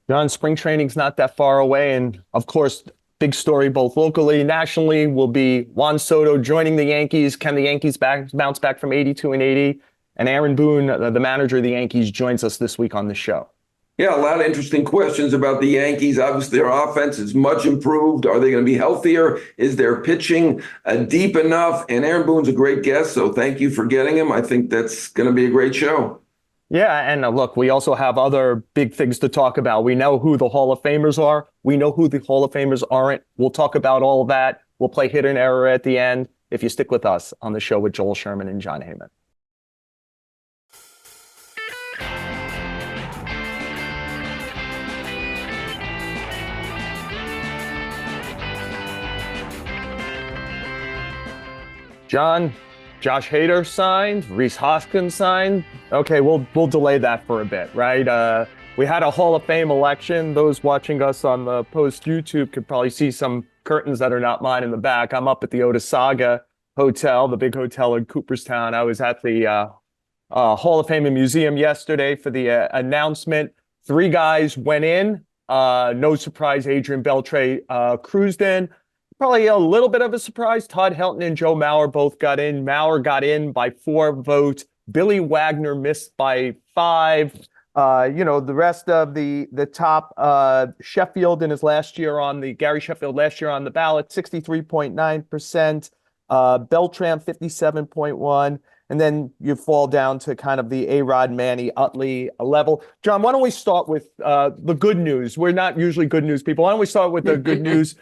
John, spring training's not that far away. And of course, big story both locally, nationally will be Juan Soto joining the Yankees. Can the Yankees bounce back from 82 and 80? And Aaron Boone, the manager of the Yankees, joins us this week on the show. Yeah, a lot of interesting questions about the Yankees. Obviously, their offense is much improved. Are they going to be healthier? Is their pitching deep enough? And Aaron Boone's a great guest, so thank you for getting him. I think that's going to be a great show. Yeah, and look, we also have other big things to talk about. We know who the Hall of Famers are. We know who the Hall of Famers aren't. We'll talk about all of that. We'll play hit and error at the end if you stick with us on the show with Joel Sherman and Jon Heyman. John, Josh Hader signed, Rhys Hoskins signed. Okay, we'll delay that for a bit, right? We had a Hall of Fame election. Those watching us on the post YouTube could probably see some curtains that are not mine in the back. I'm up at the Otissaga Hotel, the big hotel in Cooperstown. I was at the Hall of Fame and Museum yesterday for the announcement. 3 guys went in. No surprise, Adrian Beltre cruised in. Probably a little bit of a surprise. Todd Helton and Joe Mauer both got in. Mauer got in by 4 votes. Billy Wagner missed by 5. The rest of the top, Sheffield in his last year on the Gary Sheffield last year on the ballot, 63.9%. Beltran 57.1%. And then you fall down to kind of the A-Rod, Manny, Utley level. John, why don't we start with the good news? We're not usually good news people. Why don't we start with the good news?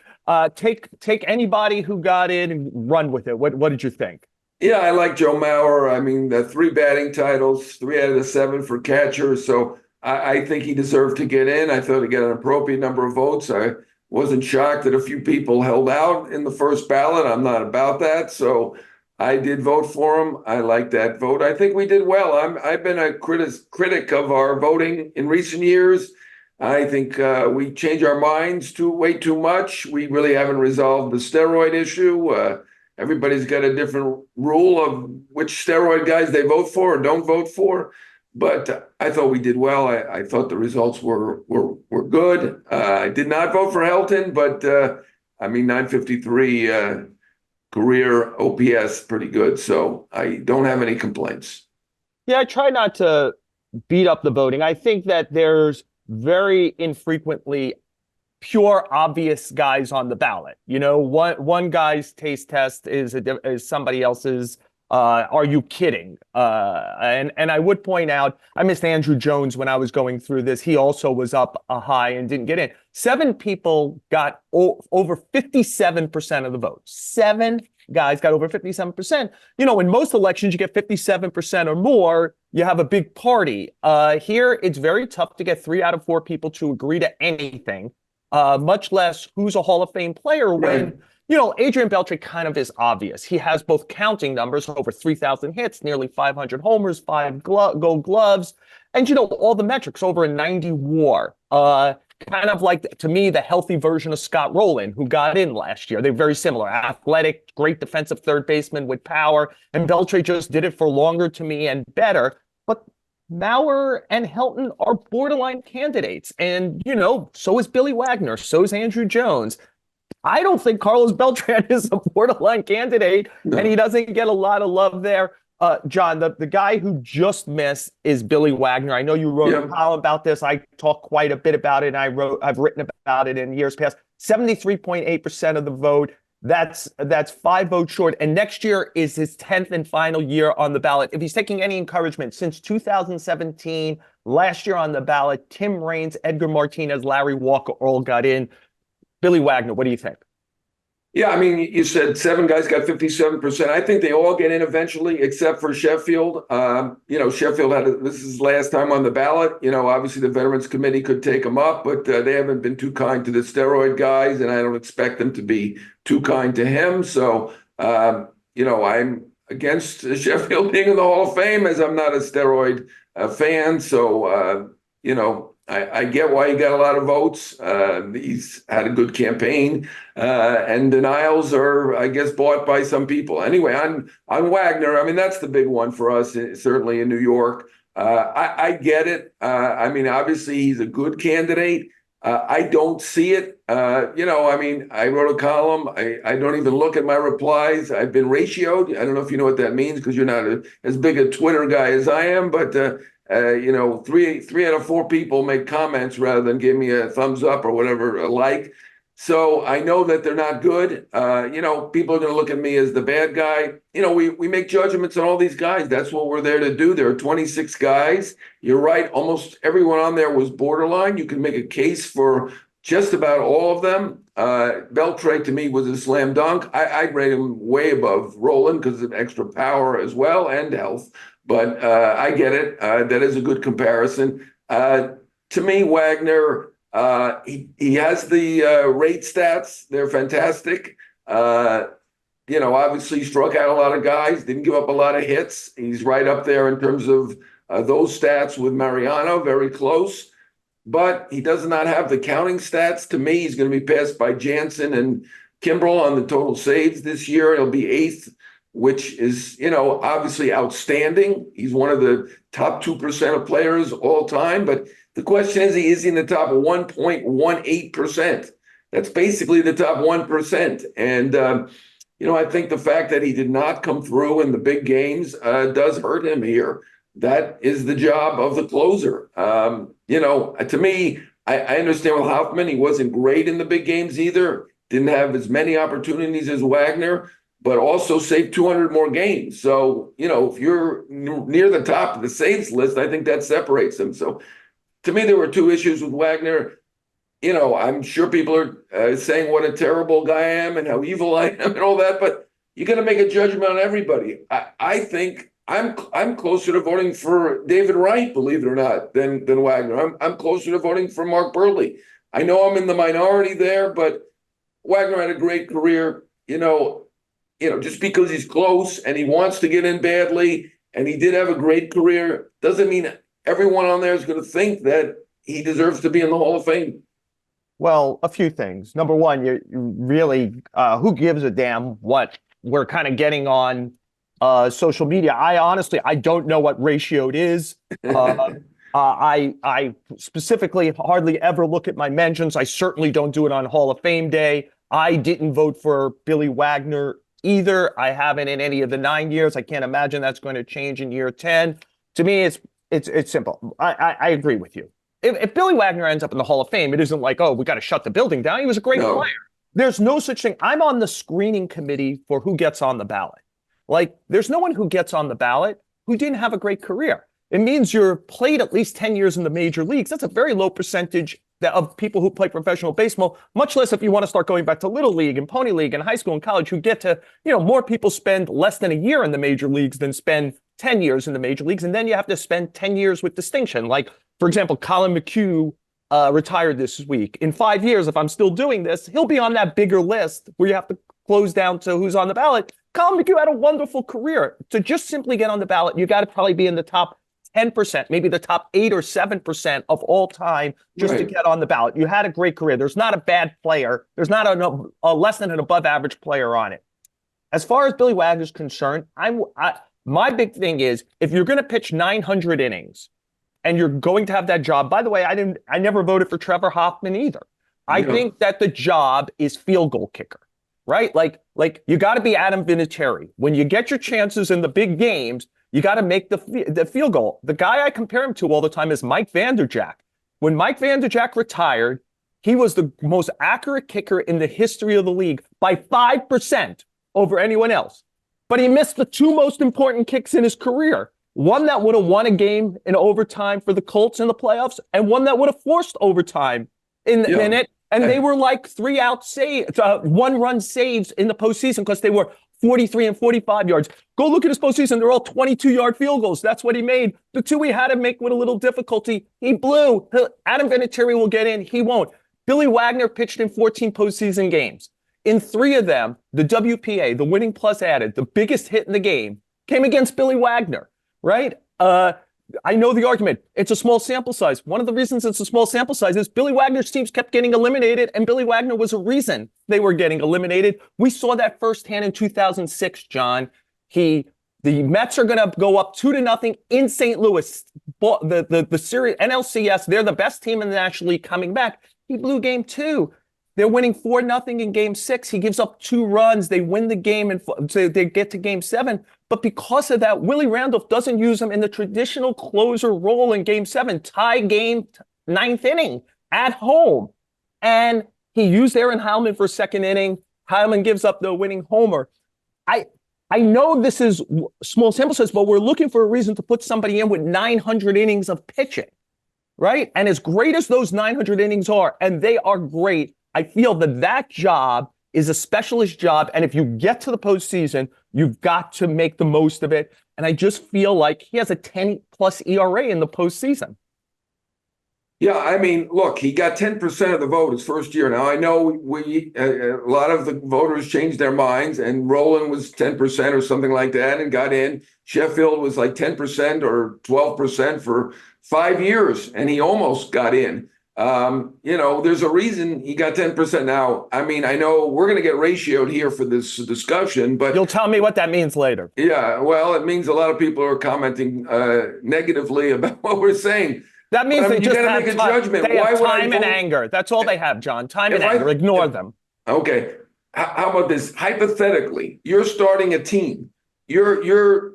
Take anybody who got in and run with it. What did you think? Yeah, I like Joe Mauer. I mean, the 3 batting titles, 3 out of the 7 for catcher. So I think he deserved to get in. I thought he got an appropriate number of votes. I wasn't shocked that a few people held out in the first ballot. I'm not about that. So I did vote for him. I like that vote. I think we did well. I've been a critic of our voting in recent years. I think we change our minds way too much. We really haven't resolved the steroid issue. Everybody's got a different rule of which steroid guys they vote for or don't vote for. But I thought we did well. I thought the results were good. I did not vote for Helton, but 953 career OPS, pretty good. So I don't have any complaints. Yeah, I try not to beat up the voting. I think that there's very infrequently pure obvious guys on the ballot. One guy's taste test is somebody else's are you kidding? And I would point out, I missed Andrew Jones when I was going through this. He also was up a high and didn't get in. 7 people got over 57% of the vote. 7 guys got over 57%. In most elections, you get 57% or more, you have a big party. Here, it's very tough to get 3 out of 4 people to agree to anything, much less who's a Hall of Fame player when, Adrian Beltre kind of is obvious. He has both counting numbers, over 3,000 hits, nearly 500 homers, 5 gold gloves, and, all the metrics, over a 90 WAR. Kind of like, to me, the healthy version of Scott Rowland, who got in last year. They're very similar. Athletic, great defensive third baseman with power. And Beltre just did it for longer to me and better. But Mauer and Helton are borderline candidates. And, so is Billy Wagner. So is Andrew Jones. I don't think Carlos Beltran is a borderline candidate, and he doesn't get a lot of love there. John, the guy who just missed is Billy Wagner. I know you wrote a column about this. I talk quite a bit about it, and I've written about it in years past. 73.8% of the vote. That's 5 votes short. And next year is his 10th and final year on the ballot. If he's taking any encouragement, since 2017, last year on the ballot, Tim Raines, Edgar Martinez, Larry Walker all got in. Billy Wagner, what do you think? Yeah, you said 7 guys got 57%. I think they all get in eventually, except for Sheffield. Sheffield this is his last time on the ballot. Obviously the Veterans Committee could take him up, but they haven't been too kind to the steroid guys, and I don't expect them to be too kind to him. So, I'm against Sheffield being in the Hall of Fame, as I'm not a steroid fan. So, I get why he got a lot of votes. He's had a good campaign, and denials are, I guess, bought by some people. Anyway, on Wagner, that's the big one for us, certainly in New York. I get it. I mean, obviously, he's a good candidate. I don't see it. I mean, I wrote a column. I don't even look at my replies. I've been ratioed. I don't know if you know what that means because you're not as big a Twitter guy as I am, but three out of four people make comments rather than give me a thumbs up or whatever, a like. So I know that they're not good. People are going to look at me as the bad guy. We make judgments on all these guys. That's what we're there to do. There are 26 guys. You're right. Almost everyone on there was borderline. You can make a case for just about all of them. Beltran to me was a slam dunk. I'd rate him way above Roland because of extra power as well and health. But I get it. That is a good comparison. To me, Wagner. He has the rate stats. They're fantastic. Obviously struck out a lot of guys, didn't give up a lot of hits. He's right up there in terms of those stats with Mariano, very close. But he does not have the counting stats. To me, he's going to be passed by Jansen and Kimbrel on the total saves this year. He'll be eighth, which is, obviously outstanding. He's one of the top 2% of players all time, but the question is he in the top 1.18%? That's basically the top 1%. And, I think the fact that he did not come through in the big games does hurt him here. That is the job of the closer. To me, I understand with Hoffman, he wasn't great in the big games either. Didn't have as many opportunities as Wagner, but also saved 200 more games. So, if you're near the top of the saves list, I think that separates them. So, to me, there were two issues with Wagner. I'm sure people are saying what a terrible guy I am and how evil I am and all that, but you got to make a judgment on everybody. I think I'm closer to voting for David Wright, believe it or not, than Wagner. I'm closer to voting for Mark Burley. I know I'm in the minority there, but Wagner had a great career. Just because he's close and he wants to get in badly, and he did have a great career, doesn't mean everyone on there is going to think that he deserves to be in the Hall of Fame. Well, a few things. Number one, you really, who gives a damn what we're kind of getting on social media? I don't know what ratioed is. I specifically hardly ever look at my mentions. I certainly don't do it on Hall of Fame Day. I didn't vote for Billy Wagner either. I haven't in any of the 9 years. I can't imagine that's going to change in year 10. To me, it's simple. I agree with you. If Billy Wagner ends up in the Hall of Fame, it isn't like, oh, we got to shut the building down. He was a great player. There's no such thing. I'm on the screening committee for who gets on the ballot. Like, there's no one who gets on the ballot who didn't have a great career. It means you're played at least 10 years in the major leagues. That's a very low percentage of people who play professional baseball, much less if you want to start going back to Little League and Pony League and high school and college, who get to, more people spend less than a year in the major leagues than spend 10 years in the major leagues. And then you have to spend 10 years with distinction. Like, for example, Colin McHugh retired this week. In 5 years, if I'm still doing this, he'll be on that bigger list where you have to close down to who's on the ballot. Colin McHugh had a wonderful career. To just simply get on the ballot, you got to probably be in the top 10%, maybe the top 8 or 7% of all time just to get on the ballot. You had a great career. There's not a bad player. There's not a less than an above average player on it. As far as Billy Wagner is concerned, my big thing is if you're going to pitch 900 innings and you're going to have that job. By the way, I never voted for Trevor Hoffman either. I think that the job is field goal kicker, right? Like you got to be Adam Vinatieri. When you get your chances in the big games, you got to make the field goal. The guy I compare him to all the time is Mike Vanderjagt. When Mike Vanderjagt retired, he was the most accurate kicker in the history of the league by 5% over anyone else. But he missed the two most important kicks in his career. One that would have won a game in overtime for the Colts in the playoffs, and one that would have forced overtime in it. And they were like 3-out saves, 1-run saves in the postseason because they were 43 and 45 yards. Go look at his postseason. They're all 22-yard field goals. That's what he made. The two he had to make with a little difficulty, he blew. Adam Vinatieri will get in. He won't. Billy Wagner pitched in 14 postseason games. In 3 of them, the WPA, the winning plus added, the biggest hit in the game, came against Billy Wagner, right? I know the argument. It's a small sample size. One of the reasons it's a small sample size is Billy Wagner's teams kept getting eliminated, and Billy Wagner was a reason they were getting eliminated. We saw that firsthand in 2006, John. He The Mets are going to go up 2-0 in St. Louis. The series NLCS, they're the best team in the National League coming back. He blew game 2. They're winning 4-0 in game 6. He gives up 2 runs. They win the game, and so they get to game 7. But because of that, Willie Randolph doesn't use him in the traditional closer role in game 7. Tie game, 9th inning at home. And he used Aaron Heilman for 2nd inning. Heilman gives up the winning homer. I know this is small sample size, but we're looking for a reason to put somebody in with 900 innings of pitching, right? And as great as those 900 innings are, and they are great, I feel that job is a specialist job. And if you get to the postseason, you've got to make the most of it. And I just feel like he has a 10+ ERA in the postseason. Yeah, I mean, look, he got 10% of the vote his first year. Now, I know a lot of the voters changed their minds, and Roland was 10% or something like that and got in. Sheffield was like 10% or 12% for 5 years, and he almost got in. There's a reason he got 10% now. I mean, I know we're going to get ratioed here for this discussion, but you'll tell me what that means later. Yeah, well, it means a lot of people are commenting negatively about what we're saying. That means they just have make a judgment. They have time and anger. That's all they have, John. Time and anger. Ignore them. Okay. How about this? Hypothetically, you're starting a team. You're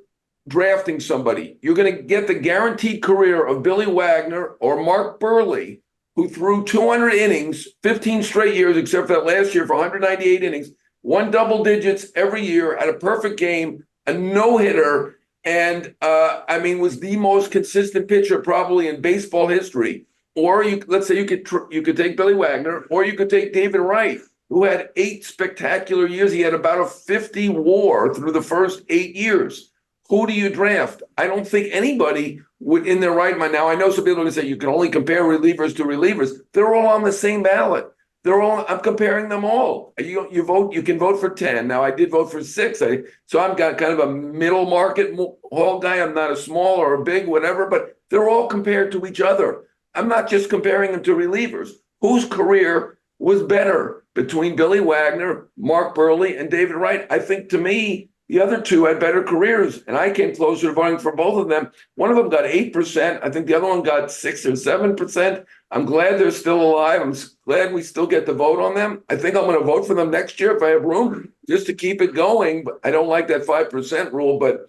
drafting somebody. You're going to get the guaranteed career of Billy Wagner or Mark Burley, who threw 200 innings, 15 straight years, except for that last year for 198 innings, won double digits every year, had a perfect game, a no-hitter, and was the most consistent pitcher probably in baseball history. Or let's say you could take Billy Wagner, or you could take David Wright, who had 8 spectacular years. He had about a 50 WAR through the first 8 years. Who do you draft? I don't think anybody would, in their right mind. Now, I know some people are going to say you can only compare relievers to relievers. They're all on the same ballot. I'm comparing them all. You vote. You can vote for 10. Now, I did vote for 6. So I've got kind of a middle market hall guy. I'm not a small or a big, whatever, but they're all compared to each other. I'm not just comparing them to relievers. Whose career was better between Billy Wagner, Mark Burley, and David Wright? I think, to me, the other 2 had better careers, and I came closer to voting for both of them. One of them got 8%. I think the other one got 6 or 7%. I'm glad they're still alive. I'm glad we still get to vote on them. I think I'm going to vote for them next year if I have room, just to keep it going. But I don't like that 5% rule. But,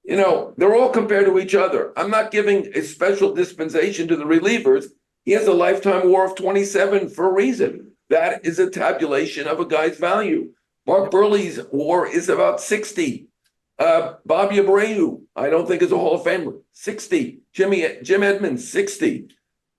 they're all compared to each other. I'm not giving a special dispensation to the relievers. He has a lifetime WAR of 27 for a reason. That is a tabulation of a guy's value. Mark Burley's WAR is about 60. Bobby Abreu, I don't think is a Hall of Famer, 60. Jim Edmonds, 60.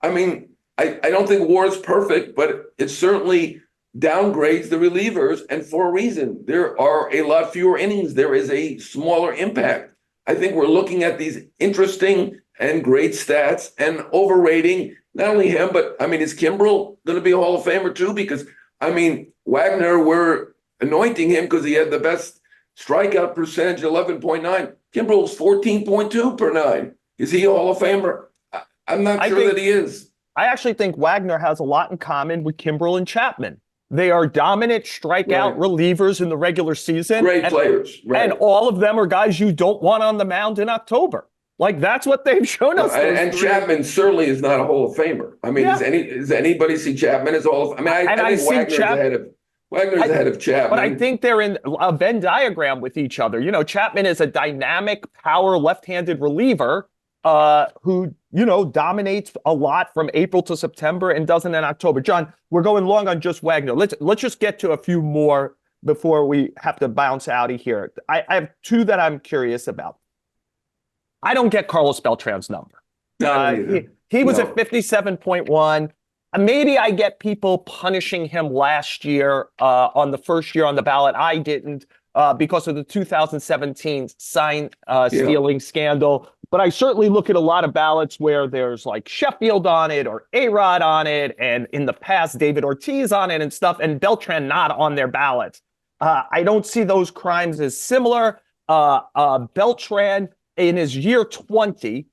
I mean, I don't think WAR is perfect, but it certainly downgrades the relievers, and for a reason. There are a lot fewer innings. There is a smaller impact. I think we're looking at these interesting and great stats and overrating not only him, but, is Kimbrel going to be a Hall of Famer too? Because, Wagner, we're anointing him because he had the best strikeout percentage, 11.9. Kimbrel's 14.2 per 9. Is he a Hall of Famer? I'm not sure that he is. I actually think Wagner has a lot in common with Kimbrel and Chapman. They are dominant strikeout relievers in the regular season. Great players. Right. And all of them are guys you don't want on the mound in October. Like, that's what they've shown us. And Chapman certainly is not a Hall of Famer. Does anybody see Chapman as a Hall of Famer? I think Wagner's ahead of Chapman. But I think they're in a Venn diagram with each other. Chapman is a dynamic power left-handed reliever who, dominates a lot from April to September and doesn't in October. John, we're going long on just Wagner. Let's just get to a few more before we have to bounce out of here. I have 2 that I'm curious about. I don't get Carlos Beltran's number. He was at 57.1. Maybe I get people punishing him last year on the first year on the ballot. I didn't because of the 2017 sign stealing scandal. But I certainly look at a lot of ballots where there's like Sheffield on it or A-Rod on it, and in the past, David Ortiz on it and stuff, and Beltran not on their ballots. I don't see those crimes as similar. Beltran, in his year 20,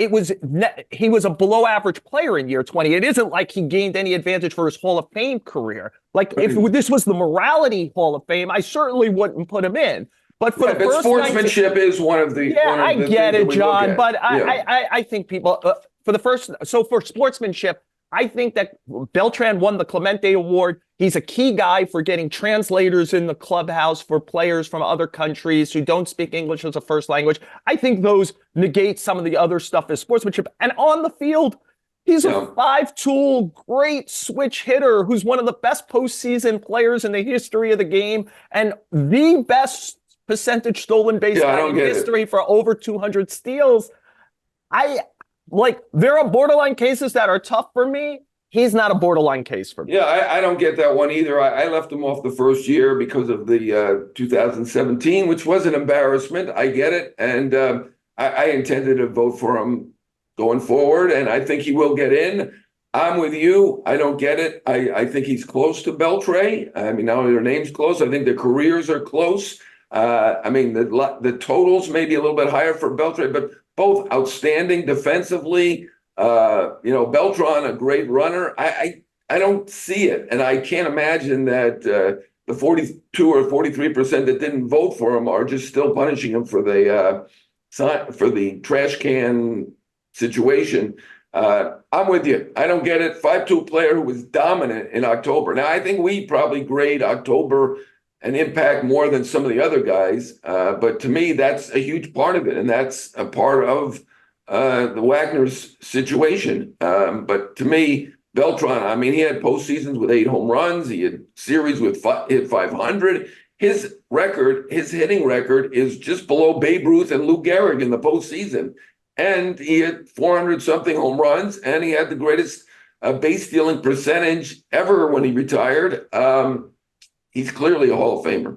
he was a below average player in year 20. It isn't like he gained any advantage for his Hall of Fame career. If this was the morality Hall of Fame, I certainly wouldn't put him in. But for the But first sportsmanship is one of the yeah, one of I the get things that it, we look John. at. But Yeah. I think people for the first so for sportsmanship, I think that Beltran won the Clemente Award. He's a key guy for getting translators in the clubhouse for players from other countries who don't speak English as a first language. I think those negate some of the other stuff as sportsmanship. And on the field, he's a five-tool, great switch hitter who's one of the best postseason players in the history of the game and the best percentage stolen base guy in history for over 200 steals. There are borderline cases that are tough for me. He's not a borderline case for me. Yeah, I don't get that one either. I left him off the first year because of the 2017, which was an embarrassment. I get it. And I intended to vote for him going forward, and I think he will get in. I'm with you. I don't get it. I think he's close to Beltran. I mean, not only their names close, I think their careers are close. I mean, the totals may be a little bit higher for Beltran, but both outstanding defensively. Beltran, a great runner. I don't see it, and I can't imagine that the 42 or 43% that didn't vote for him are just still punishing him for the trash can situation. I'm with you. I don't get it. 5-2 player who was dominant in October. Now, I think we probably grade October and impact more than some of the other guys. But to me, that's a huge part of it. And that's a part of the Wagner's situation. But to me, Beltran, I mean, he had postseasons with 8 home runs. He had series with hit 500. His hitting record is just below Babe Ruth and Lou Gehrig in the postseason. And he had 400-something home runs, and he had the greatest base stealing percentage ever when he retired. He's clearly a Hall of Famer.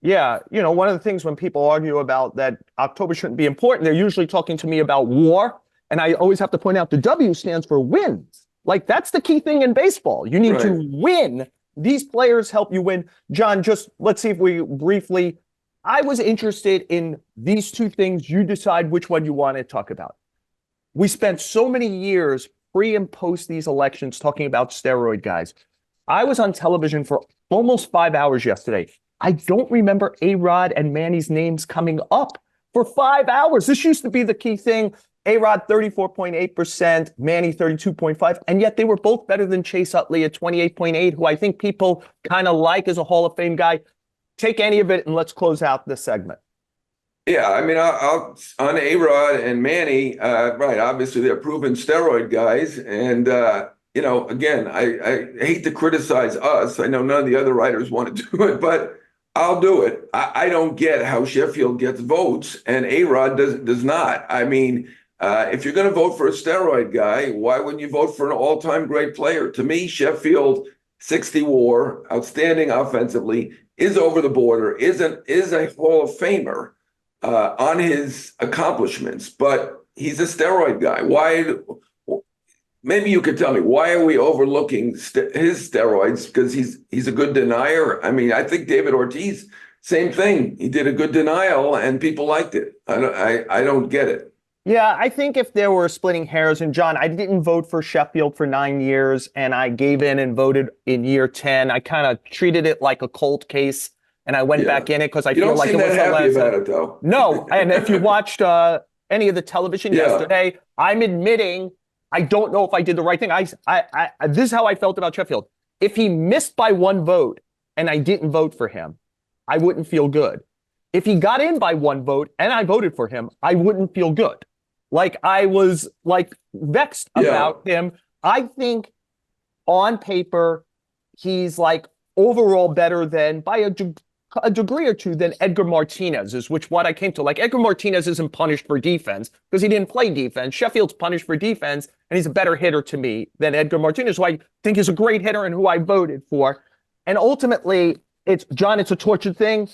Yeah, one of the things when people argue about that October shouldn't be important, they're usually talking to me about WAR, and I always have to point out the W stands for wins. Like, that's the key thing in baseball. You need to win. These players help you win. John, just let's see if we briefly... I was interested in these two things. You decide which one you want to talk about. We spent so many years pre and post these elections talking about steroid guys. I was on television for almost 5 hours yesterday. I don't remember A-Rod and Manny's names coming up for 5 hours. This used to be the key thing. A-Rod 34.8%, Manny 32.5%, and yet they were both better than Chase Utley at 28.8%, who I think people kind of like as a Hall of Fame guy. Take any of it and let's close out this segment. Yeah, I mean, I'll on A-Rod and Manny, right, obviously they're proven steroid guys. And, again, I hate to criticize us. I know none of the other writers want to do it, but I'll do it. I don't get how Sheffield gets votes and A-Rod does not. I mean, if you're going to vote for a steroid guy, why wouldn't you vote for an all-time great player? To me, Sheffield, 60 WAR, outstanding offensively, is over the border, is a Hall of Famer on his accomplishments, but he's a steroid guy. Why? Maybe you could tell me, why are we overlooking his steroids? Because he's a good denier. I mean, I think David Ortiz, same thing. He did a good denial and people liked it. I don't get it. Yeah, I think if there were splitting hairs, and John, I didn't vote for Sheffield for 9 years, and I gave in and voted in year 10. I kind of treated it like a cold case, and I went back in it because I feel like it was the last. You don't seem that happy about it, though. No, and if you watched any of the television yesterday, I'm admitting I don't know if I did the right thing. This is how I felt about Sheffield. If he missed by 1 vote and I didn't vote for him, I wouldn't feel good. If he got in by 1 vote and I voted for him, I wouldn't feel good. Like, I was vexed about him. I think on paper, he's overall better than by a degree or two than Edgar Martinez is, what I came to. Edgar Martinez isn't punished for defense because he didn't play defense. Sheffield's punished for defense, and he's a better hitter to me than Edgar Martinez, who I think is a great hitter and who I voted for. And ultimately, it's a tortured thing.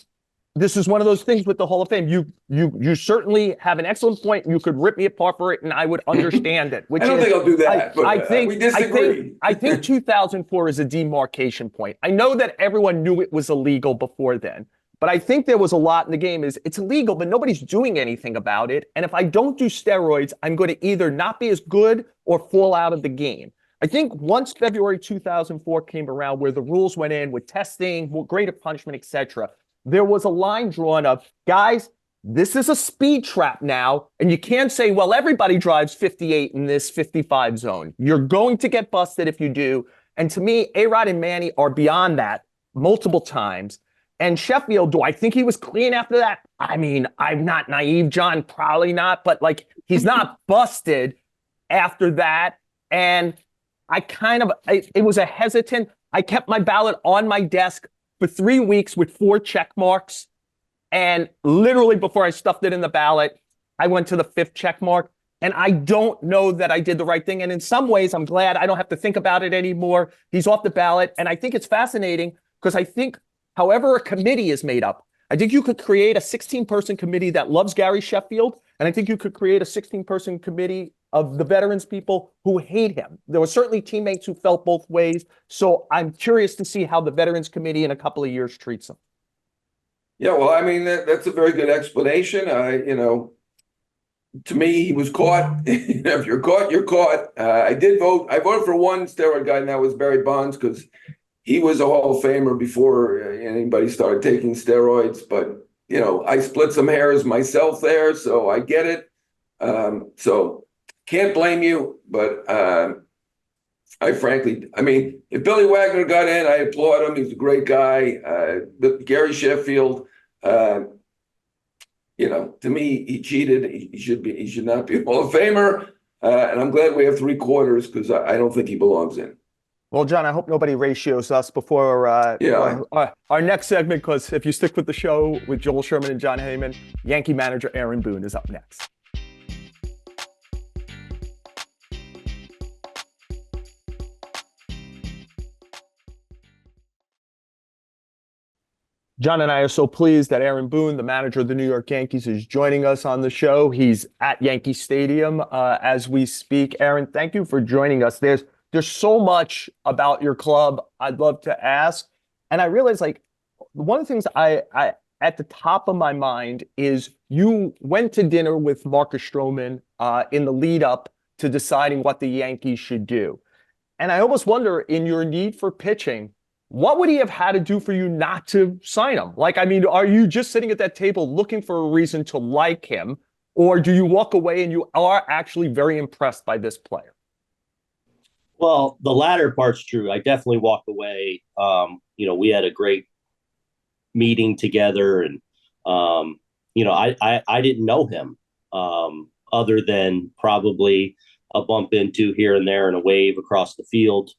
This is one of those things with the Hall of Fame. You certainly have an excellent point. You could rip me apart for it, and I would understand it. I don't think I'll do that. We disagree. I think 2004 is a demarcation point. I know that everyone knew it was illegal before then, but I think there was a lot in the game. It's illegal, but nobody's doing anything about it. And if I don't do steroids, I'm going to either not be as good or fall out of the game. I think once February 2004 came around, where the rules went in with testing, greater punishment, etc., there was a line drawn of, guys, this is a speed trap now. And you can't say, well, everybody drives 58 in this 55 zone. You're going to get busted if you do. And to me, A-Rod and Manny are beyond that multiple times. And Sheffield, do I think he was clean after that? I mean, I'm not naive, John, probably not, but like he's not busted after that. And it was a hesitant. I kept my ballot on my desk for 3 weeks with 4 check marks. And literally before I stuffed it in the ballot, I went to the 5th check mark. And I don't know that I did the right thing. And in some ways, I'm glad I don't have to think about it anymore. He's off the ballot. And I think it's fascinating because I think however a committee is made up, I think you could create a 16-person committee that loves Gary Sheffield. And I think you could create a 16-person committee of the veterans people who hate him. There were certainly teammates who felt both ways. So I'm curious to see how the veterans committee in a couple of years treats him. Yeah, well, I mean, that's a very good explanation. To me, he was caught. If you're caught, you're caught. I did vote. I voted for one steroid guy, and that was Barry Bonds, because he was a Hall of Famer before anybody started taking steroids. But, I split some hairs myself there, so I get it. So can't blame you. But I mean, if Billy Wagner got in, I applaud him. He's a great guy. Gary Sheffield, to me, he cheated. He should not be a Hall of Famer. And I'm glad we have 3 quarters because I don't think he belongs in. Well, John, I hope nobody ratios us before our next segment, because if you stick with the show with Joel Sherman and Jon Heyman, Yankee manager Aaron Boone is up next. John and I are so pleased that Aaron Boone, the manager of the New York Yankees, is joining us on the show. He's at Yankee Stadium as we speak. Aaron, thank you for joining us. There's so much about your club I'd love to ask. And I realize, like, one of the things I at the top of my mind is you went to dinner with Marcus Stroman in the lead up to deciding what the Yankees should do. And I almost wonder, in your need for pitching, what would he have had to do for you not to sign him? Like, I mean, are you just sitting at that table looking for a reason to like him? Or do you walk away and you are actually very impressed by this player? Well, the latter part's true. I definitely walked away. We had a great meeting together, and I didn't know him other than probably a bump into here and there and a wave across the field.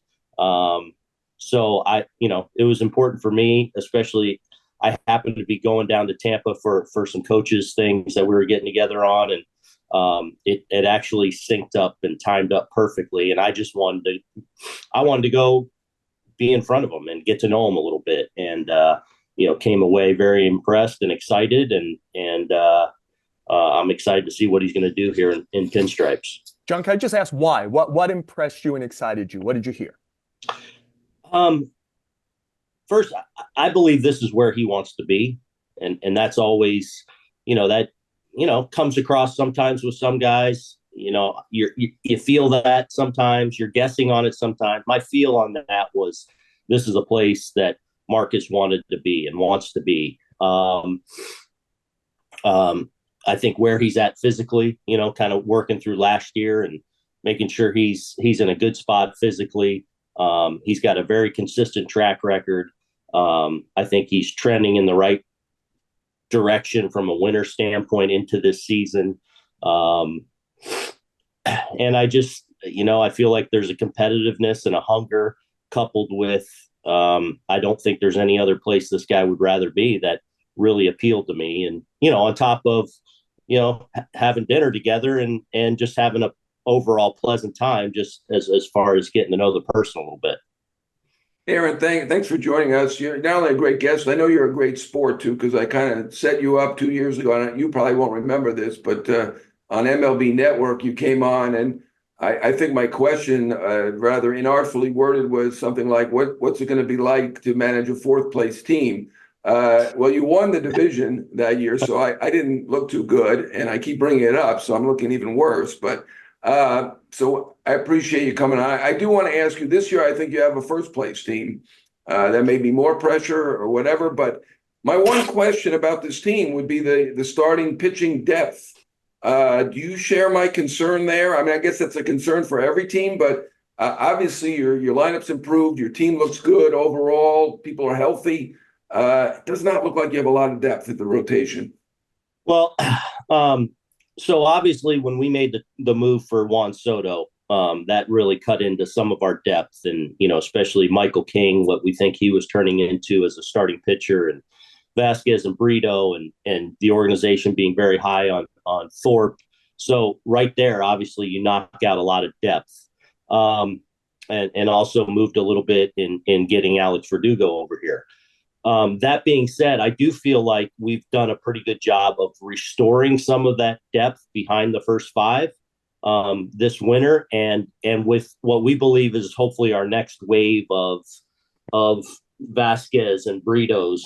So it was important for me, especially I happened to be going down to Tampa for some coaches things that we were getting together on, and it actually synced up and timed up perfectly. And I wanted to go be in front of him and get to know him a little bit, and came away very impressed and excited, and I'm excited to see what he's going to do here in pinstripes. John, can I just ask why? What impressed you and excited you? What did you hear? First, I believe this is where he wants to be. And that's always, comes across sometimes with some guys, you feel that sometimes, you're guessing on it sometimes. My feel on that was this is a place that Marcus wanted to be and wants to be. I think where he's at physically, kind of working through last year and making sure he's in a good spot physically. He's got a very consistent track record. I think he's trending in the right direction from a winner standpoint into this season. And I just, I feel like there's a competitiveness and a hunger coupled with, I don't think there's any other place this guy would rather be that really appealed to me. And, on top of, having dinner together and just having a overall pleasant time, just as far as getting to know the person a little bit. Aaron, thanks for joining us. You're not only a great guest, I know you're a great sport too, because I kind of set you up 2 years ago, and you probably won't remember this, but on MLB Network, you came on, and I think my question, rather inartfully worded, was something like, what's it going to be like to manage a 4th place team? Well, you won the division that year, so I didn't look too good, and I keep bringing it up, so I'm looking even worse, but so I appreciate you coming on. I do want to ask you, this year I think you have a 1st place team. There may be more pressure or whatever, but My one question about this team would be the starting pitching depth. Do you share my concern there? I mean, I guess that's a concern for every team, but obviously your lineup's improved. Your team looks good overall. People are healthy. It does not look like you have a lot of depth at the rotation. Well, so obviously when we made the move for Juan Soto, that really cut into some of our depth, and especially Michael King, what we think he was turning into as a starting pitcher, and Vasquez and Brito, and the organization being very high on Thorpe. So right there, obviously you knock out a lot of depth, and also moved a little bit in getting Alex Verdugo over here. That being said, I do feel like we've done a pretty good job of restoring some of that depth behind the first five this winter, and with what we believe is hopefully our next wave of Vasquez and Britos,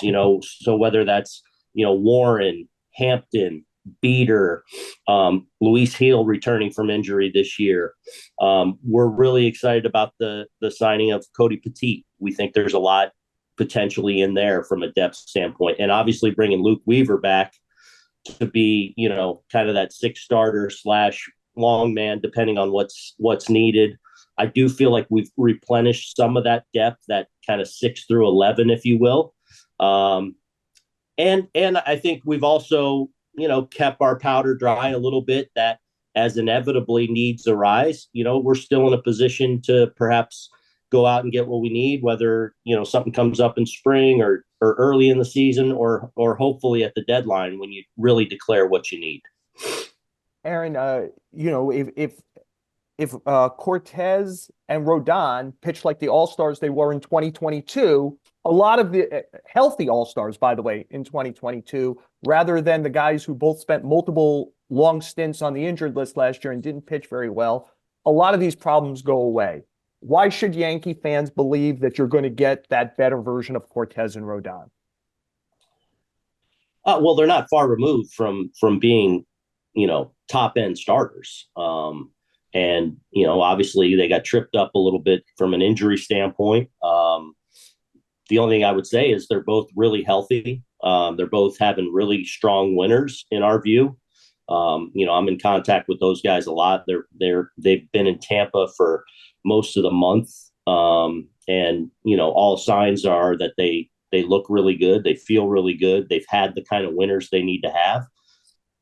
so whether that's Warren, Hampton, Beater, Luis Heel returning from injury this year. We're really excited about the signing of Cody Petit. We think there's a lot potentially in there from a depth standpoint, and obviously bringing Luke Weaver back to be kind of that sixth starter / long man, depending on what's needed. I do feel like we've replenished some of that depth, that kind of 6 through 11, if you will, and I think we've also kept our powder dry a little bit, that as inevitably needs arise, we're still in a position to perhaps go out and get what we need, whether something comes up in spring or early in the season, or hopefully at the deadline when you really declare what you need. Aaron, if Cortez and Rodon pitch like the All-Stars they were in 2022, a lot of the healthy All-Stars, by the way, in 2022, rather than the guys who both spent multiple long stints on the injured list last year and didn't pitch very well, a lot of these problems go away. Why should Yankee fans believe that you're going to get that better version of Cortez and Rodon? Well, they're not far removed from being, top end starters. And obviously they got tripped up a little bit from an injury standpoint. The only thing I would say is they're both really healthy. They're both having really strong winners in our view. I'm in contact with those guys a lot. They've been in Tampa for most of the month. And all signs are that they look really good. They feel really good. They've had the kind of winners they need to have.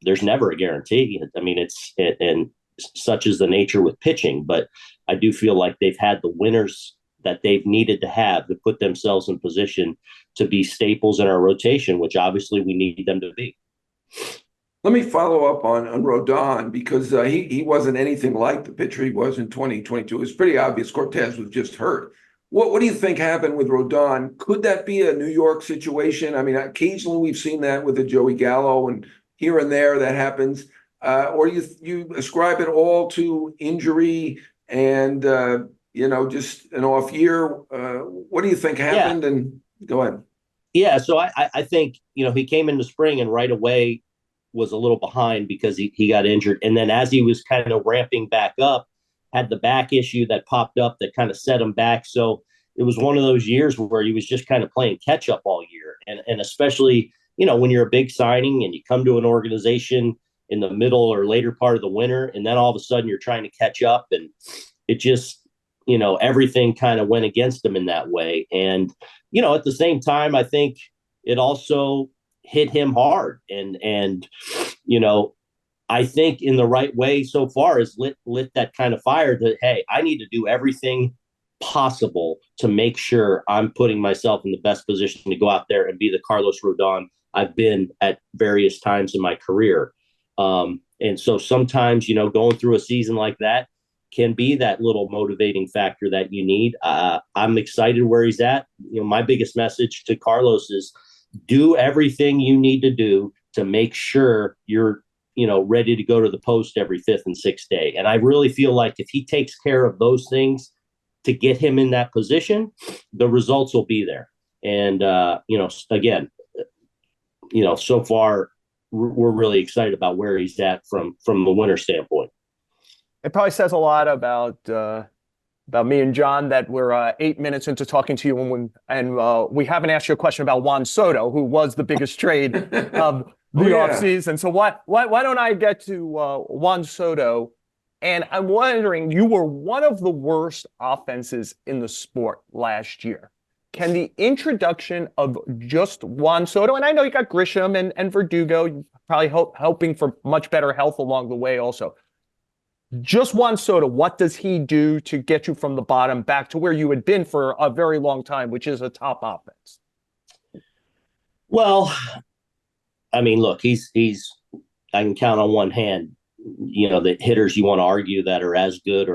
There's never a guarantee. I mean, and such is the nature with pitching, but I do feel like they've had the winners that they've needed to have to put themselves in position to be staples in our rotation, which obviously we need them to be. Let me follow up on Rodon, because he wasn't anything like the pitcher he was in 2022. It was pretty obvious Cortez was just hurt. What do you think happened with Rodon? Could that be a New York situation? I mean, occasionally we've seen that with a Joey Gallo, and here and there that happens. Or you ascribe it all to injury and just an off year. What do you think happened? Yeah. And go ahead. Yeah, so I think he came into spring and right away was a little behind because he got injured, and then as he was kind of ramping back up, had the back issue that popped up that kind of set him back. So it was one of those years where he was just kind of playing catch up all year, and especially when you're a big signing and you come to an organization in the middle or later part of the winter, and then all of a sudden you're trying to catch up, and it just, everything kind of went against him in that way. And, at the same time, I think it also hit him hard. And I think in the right way so far is lit that kind of fire that, hey, I need to do everything possible to make sure I'm putting myself in the best position to go out there and be the Carlos Rodon I've been at various times in my career. And so sometimes, going through a season like that can be that little motivating factor that you need. I'm excited where he's at. My biggest message to Carlos is do everything you need to do to make sure you're, ready to go to the post every 5th and 6th day. And I really feel like if he takes care of those things to get him in that position, the results will be there. And, again, so far, we're really excited about where he's at from the winter standpoint. It probably says a lot about about me and John that we're 8 minutes into talking to you, and we haven't asked you a question about Juan Soto, who was the biggest trade of the offseason. So why don't I get to Juan Soto? And I'm wondering, you were one of the worst offenses in the sport last year. Can the introduction of just Juan Soto, and I know you got Grisham and Verdugo, probably hoping for much better health along the way also. Just Juan Soto, what does he do to get you from the bottom back to where you had been for a very long time, which is a top offense? Well, I mean, look, he's I can count on one hand, the hitters you want to argue that are as good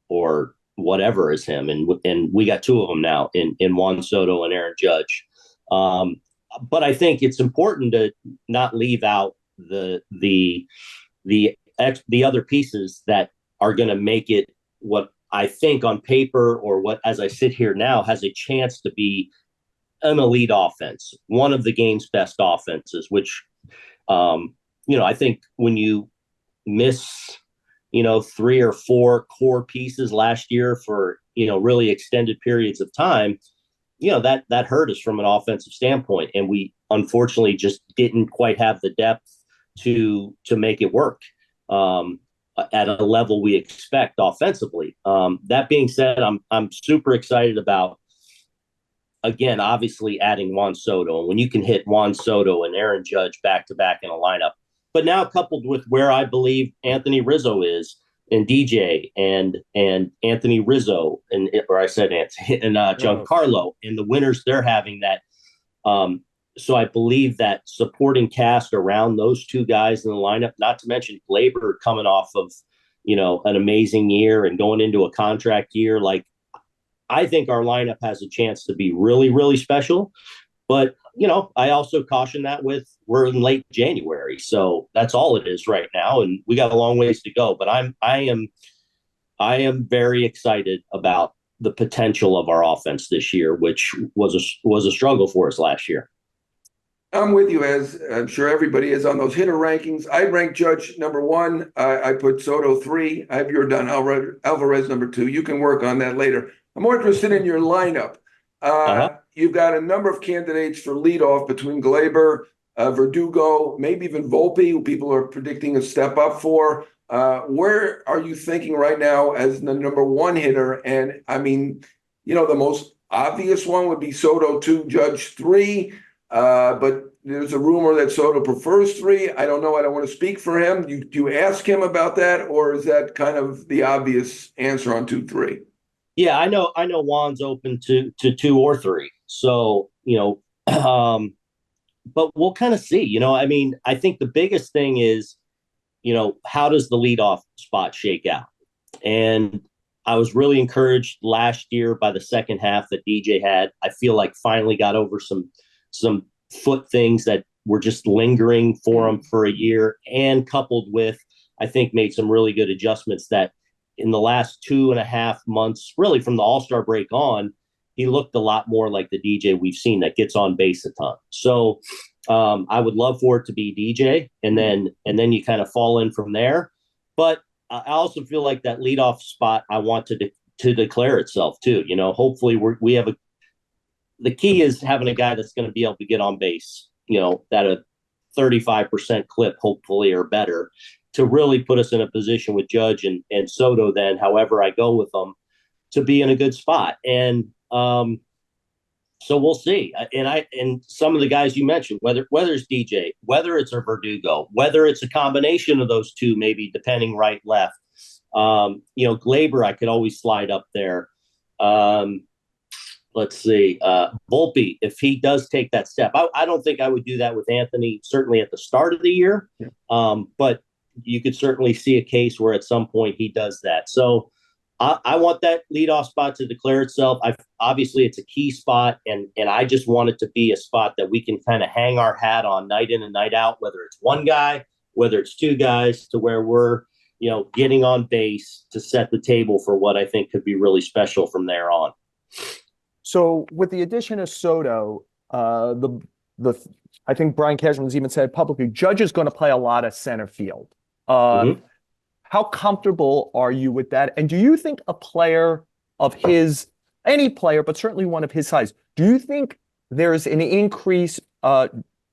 or whatever as him. And we got two of them now in Juan Soto and Aaron Judge. But I think it's important to not leave out the other pieces that are going to make it what I think on paper, or what, as I sit here now, has a chance to be an elite offense, one of the game's best offenses, which, I think when you miss, 3 or 4 core pieces last year for, really extended periods of time, that hurt us from an offensive standpoint. And we unfortunately just didn't quite have the depth to make it work at a level we expect offensively. That being said, I'm super excited about, again, obviously adding Juan Soto. And when you can hit Juan Soto and Aaron Judge back to back in a lineup, but now coupled with where I believe Anthony Rizzo is, and DJ and Anthony Rizzo, or I said Anthony, and Giancarlo, and the winners they're having, that. So I believe that supporting cast around those two guys in the lineup, not to mention Gleyber coming off of, an amazing year and going into a contract year, like, I think our lineup has a chance to be really, really special. But, I also caution that we're in late January. So that's all it is right now. And we got a long ways to go. But I am very excited about the potential of our offense this year, which was a struggle for us last year. I'm with you, as I'm sure everybody is, on those hitter rankings. I rank Judge number 1. I put Soto 3. I have Yordan Alvarez number 2. You can work on that later. I'm more interested in your lineup. You've got a number of candidates for leadoff between Gleyber, Verdugo, maybe even Volpe, who people are predicting a step up for. Where are you thinking right now as the number 1 hitter? And I mean, the most obvious one would be Soto 2, Judge 3. But there's a rumor that Soto prefers 3. I don't know. I don't want to speak for him. Do you ask him about that, or is that kind of the obvious answer on 2, 3? Yeah, I know Juan's open to 2 or 3. So, but we'll kind of see. I mean, I think the biggest thing is, how does the leadoff spot shake out? And I was really encouraged last year by the second half that DJ had. I feel like finally got over some foot things that were just lingering for him for a year, and coupled with, I think, made some really good adjustments that in the last 2.5 months, really from the All-Star break on, he looked a lot more like the DJ we've seen that gets on base a ton. So I would love for it to be DJ, and then you kind of fall in from there. But I also feel like that leadoff spot, I want to declare itself too. Hopefully we have the key is having a guy that's going to be able to get on base, at a 35% clip, hopefully, or better, to really put us in a position with Judge and Soto, then however I go with them, to be in a good spot. And so we'll see. And some of the guys you mentioned, whether it's DJ, whether it's a Verdugo, whether it's a combination of those two, maybe depending right, left. Gleyber, I could always slide up there. Let's see. Volpe, if he does take that step, I don't think I would do that with Anthony, certainly at the start of the year. But you could certainly see a case where at some point he does that. So I want that leadoff spot to declare itself. Obviously, it's a key spot, and I just want it to be a spot that we can kind of hang our hat on night in and night out, whether it's one guy, whether it's 2 guys, to where we're, getting on base to set the table for what I think could be really special from there on. So with the addition of Soto, I think Brian Cashman's even said publicly, Judge is going to play a lot of center field. How comfortable are you with that? And do you think a player of any player, but certainly one of his size, do you think there's an increased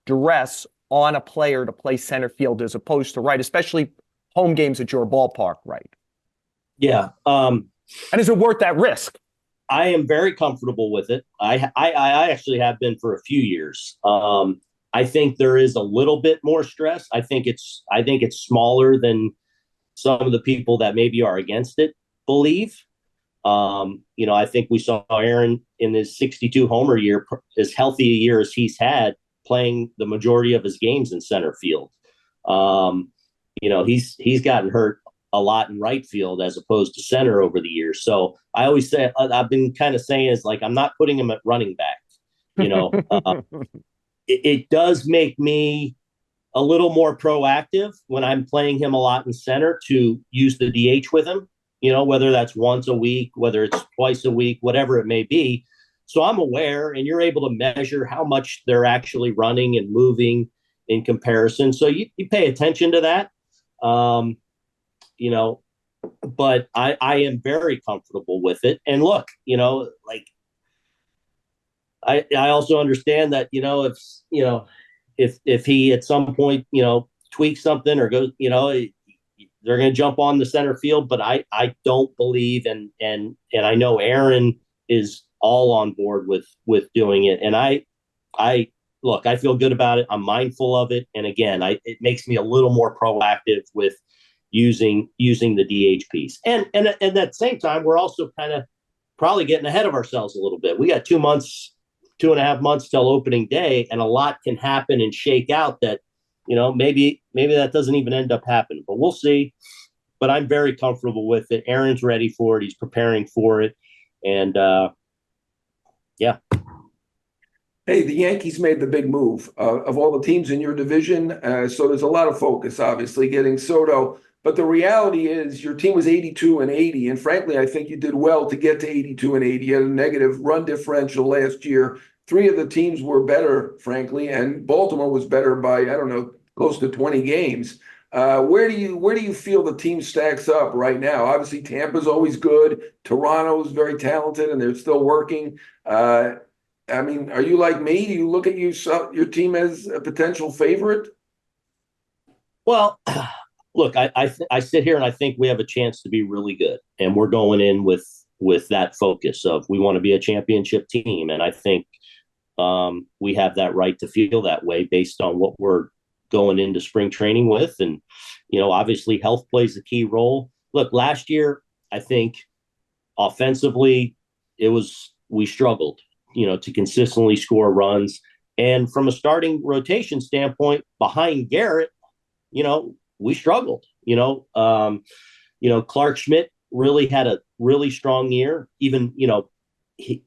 duress on a player to play center field as opposed to right, especially home games at your ballpark, right? Yeah. And is it worth that risk? I am very comfortable with it. I actually have been for a few years. I think there is a little bit more stress. I think it's smaller than some of the people that maybe are against it believe. I think we saw Aaron in his 62 homer year, as healthy a year as he's had, playing the majority of his games in center field. He's gotten hurt a lot in right field as opposed to center over the years. So I always say, I've been kind of saying is like, I'm not putting him at running back. It does make me a little more proactive when I'm playing him a lot in center to use the DH with him, whether that's once a week, whether it's twice a week, whatever it may be. So I'm aware, and you're able to measure how much they're actually running and moving in comparison. So you pay attention to that. But I am very comfortable with it. And look, I also understand that, if he at some point, tweaks something or goes, they're going to jump on the center field, but I don't believe, and I know Aaron is all on board with doing it. And I feel good about it. I'm mindful of it. And again, it makes me a little more proactive with using the DH piece. And at the same time, we're also kind of probably getting ahead of ourselves a little bit. We got 2.5 months till opening day, and a lot can happen and shake out that, maybe that doesn't even end up happening, but we'll see. But I'm very comfortable with it. Aaron's ready for it. He's preparing for it. And yeah. Hey, the Yankees made the big move of all the teams in your division. So there's a lot of focus, obviously, getting Soto. But the reality is your team was 82-80. And frankly, I think you did well to get to 82-80. You had a negative run differential last year. 3 of the teams were better, frankly, and Baltimore was better by, I don't know, close to 20 games. Where do you feel the team stacks up right now? Obviously, Tampa's always good. Toronto's very talented, and they're still working. Are you like me? Do you look at your team as a potential favorite? Well, look, I sit here and I think we have a chance to be really good, and we're going in with that focus of we want to be a championship team, and I think we have that right to feel that way based on what we're going into spring training with, and obviously health plays a key role. Look, last year I think offensively we struggled, to consistently score runs, and from a starting rotation standpoint behind Garrett, we struggled. Clark Schmidt really had a really strong year, even,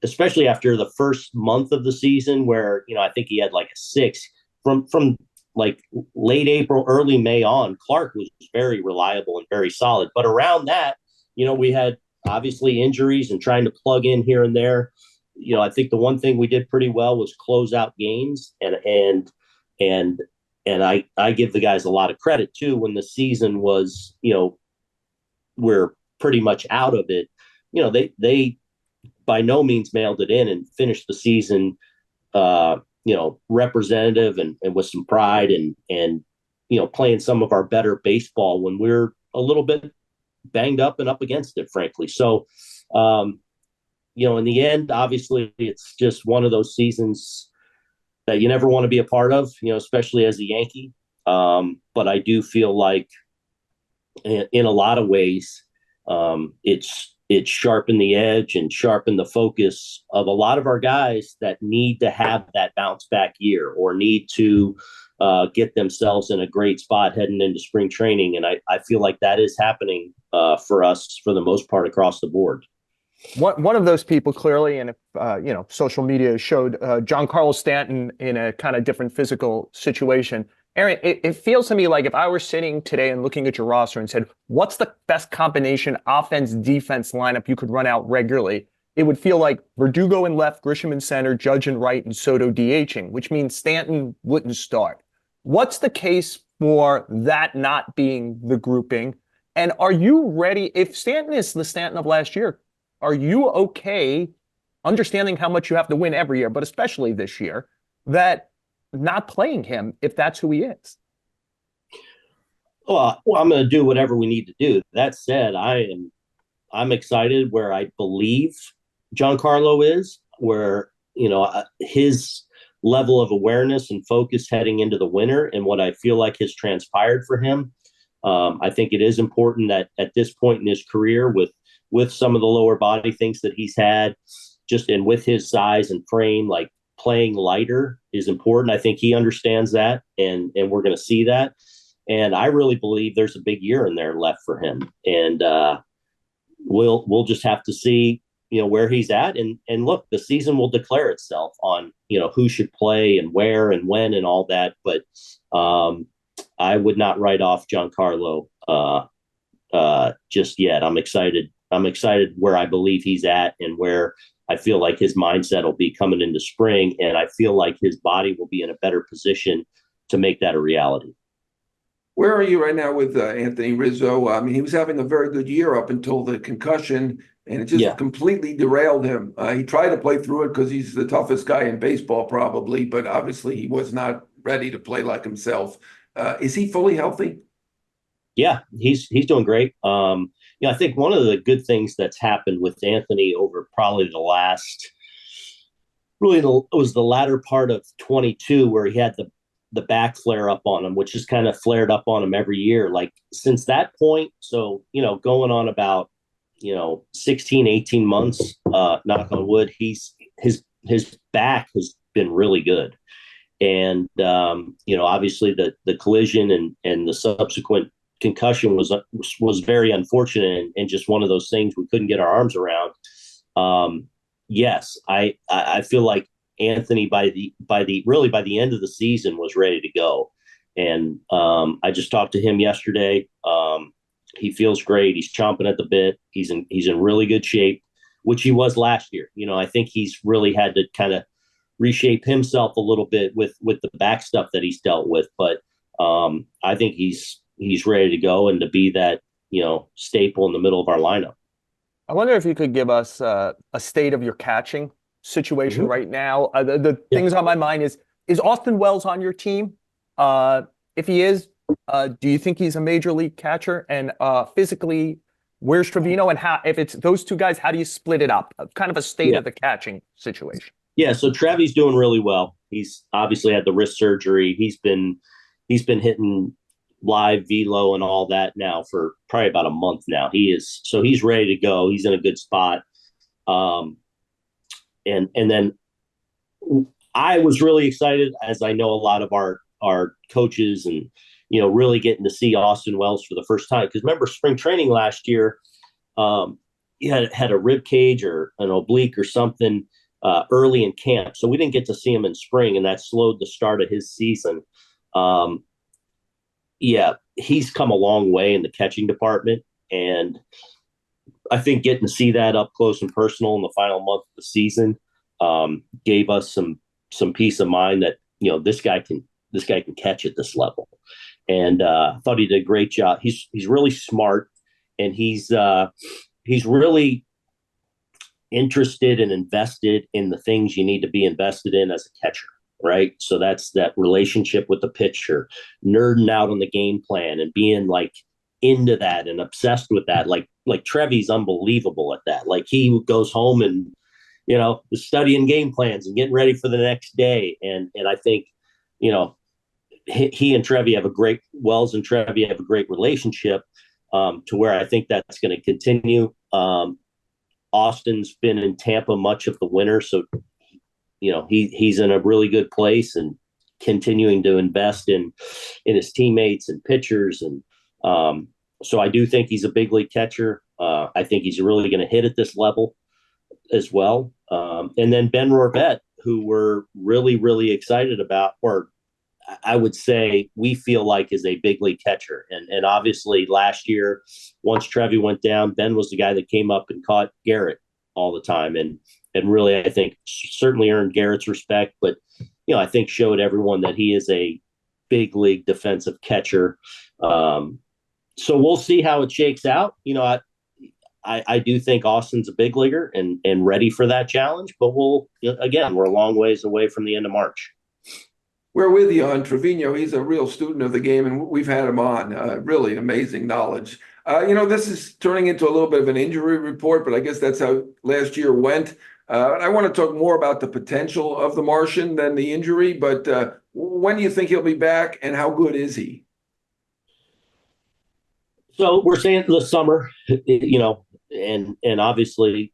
especially after the first month of the season where, I think he had like a 6 from like late April, early May on. Clark was very reliable and very solid. But around that, we had obviously injuries and trying to plug in here and there. I think the one thing we did pretty well was close out games, and I give the guys a lot of credit too. When the season was, we're pretty much out of it. They by no means mailed it in and finished the season, representative and with some pride and playing some of our better baseball when we're a little bit banged up and up against it, frankly. So, in the end, obviously, it's just one of those seasons that you never want to be a part of, especially as a Yankee. But I do feel like in a lot of ways, it's sharpened the edge and sharpened the focus of a lot of our guys that need to have that bounce back year or need to get themselves in a great spot heading into spring training. And I feel like that is happening for us for the most part across the board. One of those people clearly, and if social media showed Giancarlo Stanton in a kind of different physical situation. Aaron, it feels to me like if I were sitting today and looking at your roster and said, what's the best combination offense-defense lineup you could run out regularly? It would feel like Verdugo in left, Grisham in center, Judge in right, and Soto DHing, which means Stanton wouldn't start. What's the case for that not being the grouping? And are you ready? If Stanton is the Stanton of last year, are you okay understanding how much you have to win every year, but especially this year, that not playing him if that's who he is? Well, I'm going to do whatever we need to do. That said, I'm excited where I believe Giancarlo is, where his level of awareness and focus heading into the winter and what I feel like has transpired for him. I think it is important that at this point in his career, with some of the lower body things that he's had, and with his size and frame, like playing lighter is important. I think he understands that, and we're going to see that. And I really believe there's a big year in there left for him. And we'll just have to see, where he's at. And look, the season will declare itself on, who should play and where and when and all that. But I would not write off Giancarlo just yet. I'm excited. I'm excited where I believe he's at and where I feel like his mindset will be coming into spring. And I feel like his body will be in a better position to make that a reality. Where are you right now with Anthony Rizzo? I mean, he was having a very good year up until the concussion, and it just completely derailed him. He tried to play through it because he's the toughest guy in baseball, probably, but obviously he was not ready to play like himself. Is he fully healthy? Yeah, he's doing great. I think one of the good things that's happened with Anthony over probably the last, it was the latter part of 22 where he had the back flare up on him, which has kind of flared up on him every year. Like since that point, so, going on about, 16, 18 months, knock on wood, his back has been really good. And, obviously the collision and the subsequent concussion was very unfortunate and just one of those things we couldn't get our arms around. Yes, I feel like Anthony by the end of the season was ready to go. And I just talked to him yesterday. He feels great. He's chomping at the bit. He's in really good shape, which he was last year. I think he's really had to kind of reshape himself a little bit with the back stuff that he's dealt with. But I think he's ready to go and to be that, staple in the middle of our lineup. I wonder if you could give us a state of your catching situation right now. The things on my mind is Austin Wells on your team? If he is, do you think he's a major league catcher? And physically, where's Trevino? And if it's those two guys, how do you split it up? Kind of a state of the catching situation. Yeah, so Trevi's doing really well. He's obviously had the wrist surgery. He's been hitting live velo and all that now for probably about a month now. He's ready to go. He's in a good spot. And then I was really excited, as I know a lot of our coaches, and really getting to see Austin Wells for the first time. Because remember, spring training last year, he had a rib cage or an oblique or something early in camp, so we didn't get to see him in spring, and that slowed the start of his season. He's come a long way in the catching department, and I think getting to see that up close and personal in the final month of the season gave us some peace of mind that this guy can catch at this level. And I thought he did a great job. He's really smart, and he's really interested and invested in the things you need to be invested in as a catcher. Right. So that's that relationship with the pitcher, nerding out on the game plan and being like into that and obsessed with that. Like Trevi's unbelievable at that. Like he goes home and, is studying game plans and getting ready for the next day. And I think, he and Trevi have Wells and Trevi have a great relationship to where I think that's going to continue. Austin's been in Tampa much of the winter. So, he's in a really good place and continuing to invest in his teammates and pitchers. And so I do think he's a big league catcher. I think he's really going to hit at this level as well. And then Ben Rorbett, who we're really, really excited about, or I would say we feel like is a big league catcher. And obviously last year, once Trevi went down, Ben was the guy that came up and caught Garrett all the time. And really, I think certainly earned Garrett's respect, but, I think showed everyone that he is a big league defensive catcher. So we'll see how it shakes out. I do think Austin's a big leaguer and ready for that challenge, but we're a long ways away from the end of March. We're with you on Trevino. He's a real student of the game, and we've had him on. Really amazing knowledge. This is turning into a little bit of an injury report, but I guess that's how last year went. I want to talk more about the potential of the Martian than the injury, but when do you think he'll be back, and how good is he? So we're saying the summer, and obviously,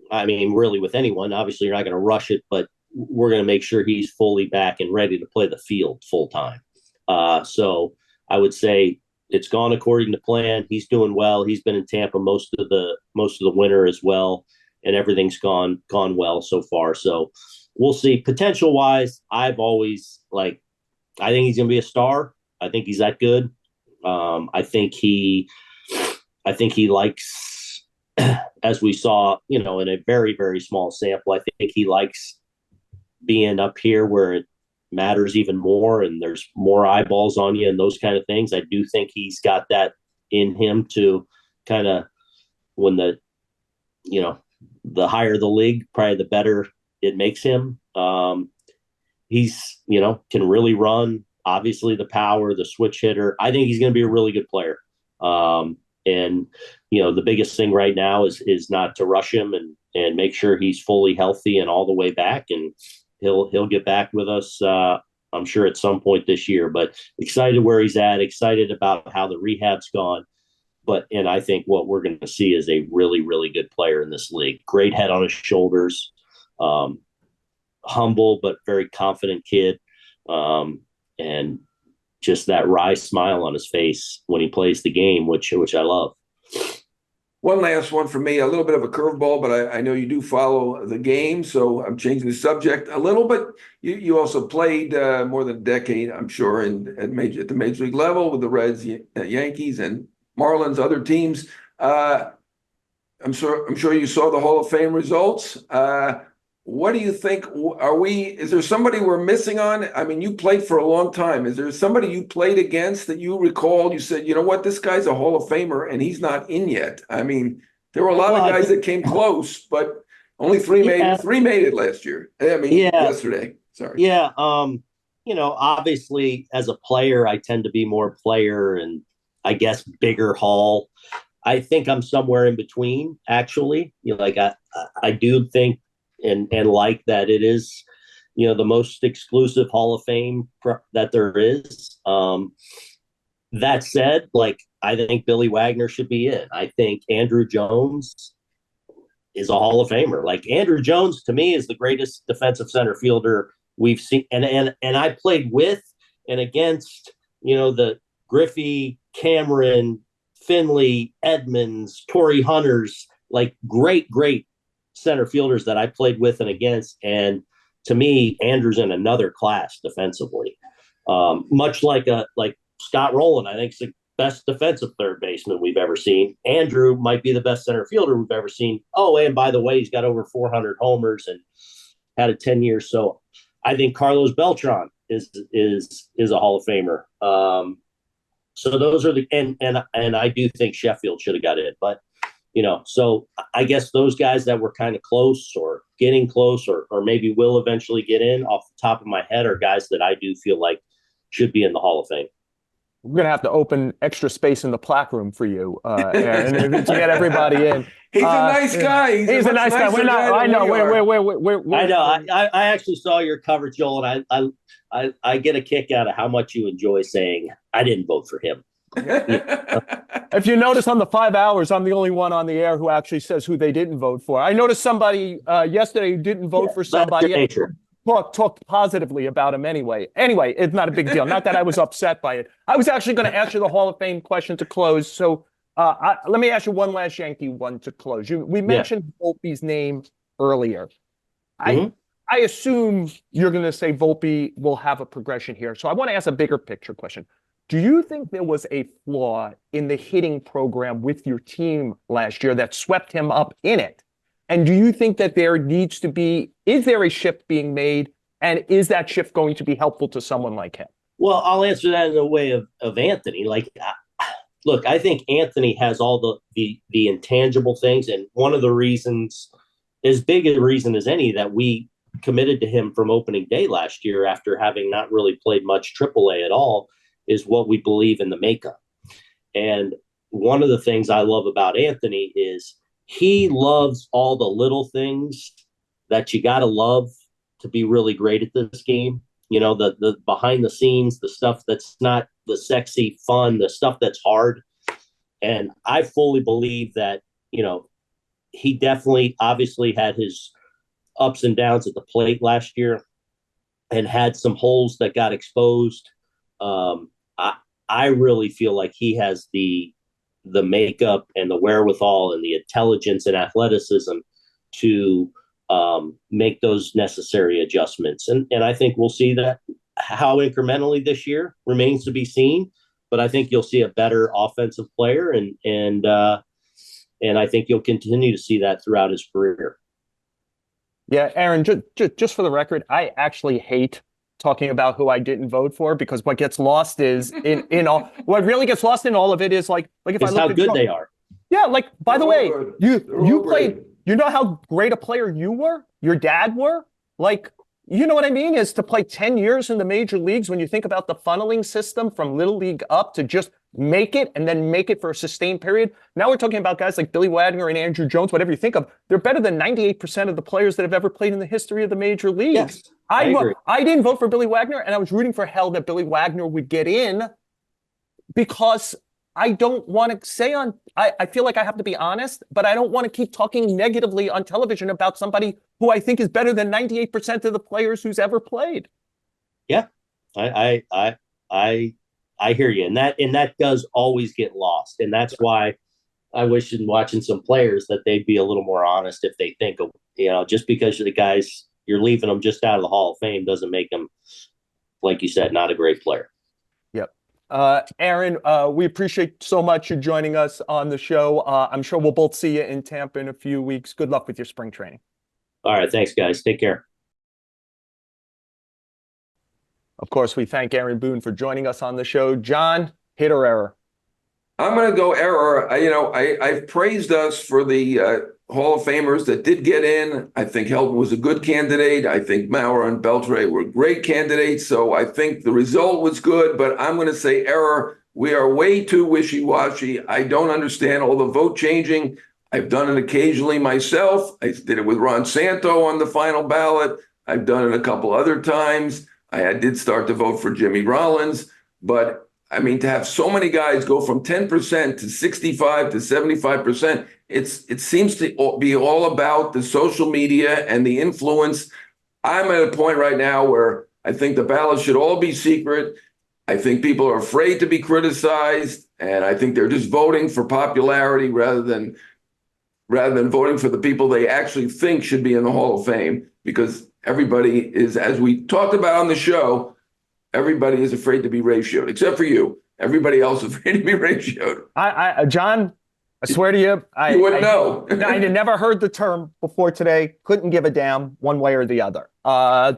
I mean, really with anyone, obviously you're not going to rush it, but we're going to make sure he's fully back and ready to play the field full time. So I would say it's gone according to plan. He's doing well. He's been in Tampa most of the winter as well, and everything's gone well so far. So we'll see. Potential wise, I've always I think he's going to be a star. I think he's that good. I think he likes, as we saw, in a very, very small sample, I think he likes being up here where it matters even more and there's more eyeballs on you and those kind of things. I do think he's got that in him to kind of, when the higher the league, probably the better it makes him. He's, can really run. Obviously, the power, the switch hitter. I think he's going to be a really good player. And the biggest thing right now is not to rush him and make sure he's fully healthy and all the way back. And he'll get back with us, I'm sure, at some point this year. But excited where he's at. Excited about how the rehab's gone. And I think what we're going to see is a really, really good player in this league. Great head on his shoulders. Humble but very confident kid. And just that wry smile on his face when he plays the game, which I love. One last one for me, a little bit of a curveball, but I know you do follow the game, so I'm changing the subject a little bit. You also played more than a decade, I'm sure, at the major league level with the Reds, Yankees, and Marlins, other teams. I'm sure you saw the Hall of Fame results. What do you think? Is there somebody we're missing on? I mean, you played for a long time. Is there somebody you played against that you recall? You said, you know what, this guy's a Hall of Famer and he's not in yet. I mean, there were a lot of guys that came close, but only three made it last year. Yesterday. Sorry. Yeah. Obviously as a player, I tend to be more player and I guess bigger Hall. I think I'm somewhere in between, actually. I do think and like that it is, the most exclusive Hall of Fame that there is. That said, I think Billy Wagner should be in. I think Andrew Jones is a Hall of Famer. Andrew Jones, to me, is the greatest defensive center fielder we've seen. And I played with and against, the Griffey, Cameron, Finley, Edmonds, Torrey Hunters, great center fielders that I played with and against. And to me, Andrew's in another class defensively. Much like Scott Rowland, I think, is the best defensive third baseman we've ever seen. Andrew might be the best center fielder we've ever seen. Oh, and by the way, he's got over 400 homers and had a 10 years. So I think Carlos Beltran is a Hall of Famer. So those are and I do think Sheffield should have got in, but so I guess those guys that were kind of close or getting close or maybe will eventually get in off the top of my head are guys that I do feel like should be in the Hall of Fame. We're going to have to open extra space in the plaque room for you, Aaron, to get everybody in. He's a nice guy. He's a nice guy. We're not. I know. I know. I actually saw your coverage, Joel, and I get a kick out of how much you enjoy saying I didn't vote for him. If you notice on the 5 hours, I'm the only one on the air who actually says who they didn't vote for. I noticed somebody yesterday who didn't vote for somebody. Talked positively about him anyway. Anyway, it's not a big deal. Not that I was upset by it. I was actually going to ask you the Hall of Fame question to close. So let me ask you one last Yankee one to close. We mentioned Volpe's name earlier. Mm-hmm. I assume you're going to say Volpe will have a progression here. So I want to ask a bigger picture question. Do you think there was a flaw in the hitting program with your team last year that swept him up in it? And do you think that is there a shift being made? And is that shift going to be helpful to someone like him? Well, I'll answer that in the way of Anthony. look, I think Anthony has all the intangible things, and one of the reasons, as big a reason as any, that we committed to him from opening day last year after having not really played much AAA at all, is what we believe in the makeup. And one of the things I love about Anthony is he loves all the little things that you got to love to be really great at this game. You know, the behind the scenes, the stuff that's not the sexy fun, the stuff that's hard. And I fully believe that, you know, he definitely obviously had his ups and downs at the plate last year and had some holes that got exposed. I really feel like he has the makeup and the wherewithal and the intelligence and athleticism to make those necessary adjustments. And I think we'll see that. How incrementally this year remains to be seen, but I think you'll see a better offensive player, and I think you'll continue to see that throughout his career. Yeah, Aaron, just for the record, I actually hate talking about who I didn't vote for, because what gets lost is in all, what really gets lost in all of it is like if it's I look how at good they are. Yeah, like by the way, you played. Great. You know how great a player you were, your dad were? Like, you know what I mean? Is to play 10 years in the major leagues, when you think about the funneling system from little league up to just make it and then make it for a sustained period. Now we're talking about guys like Billy Wagner and Andrew Jones, whatever you think of. They're better than 98% of the players that have ever played in the history of the major leagues. Yes, I agree. I didn't vote for Billy Wagner, and I was rooting for hell that Billy Wagner would get in, because I don't want to say I feel like I have to be honest, but I don't want to keep talking negatively on television about somebody who I think is better than 98% of the players who's ever played. Yeah, I hear you, and that does always get lost, and that's why I wish in watching some players that they'd be a little more honest if they think of, you know, just because the guys you're leaving them just out of the Hall of Fame doesn't make them, like you said, not a great player. Yep. Aaron, we appreciate so much you joining us on the show. I'm sure we'll both see you in Tampa in a few weeks. Good luck with your spring training. All right. Thanks, guys. Take care. Of course, we thank Aaron Boone for joining us on the show. John, hit or error? I'm going to go error. I've praised us for the Hall of Famers that did get in. I think Helton was a good candidate. I think Maurer and Beltran were great candidates. So I think the result was good, but I'm going to say error. We are way too wishy-washy. I don't understand all the vote changing. I've done it occasionally myself. I did it with Juan Soto on the final ballot. I've done it a couple other times. I did start to vote for Jimmy Rollins, but I mean, to have so many guys go from 10% to 65 to 75%, it seems to be all about the social media and the influence. I'm at a point right now where I think the ballots should all be secret. I think people are afraid to be criticized, and I think they're just voting for popularity rather than voting for the people they actually think should be in the Hall of Fame, because everybody is, as we talked about on the show, everybody is afraid to be ratioed, except for you. Everybody else is afraid to be ratioed. John, I swear to you, you wouldn't know. I never heard the term before today. Couldn't give a damn one way or the other. I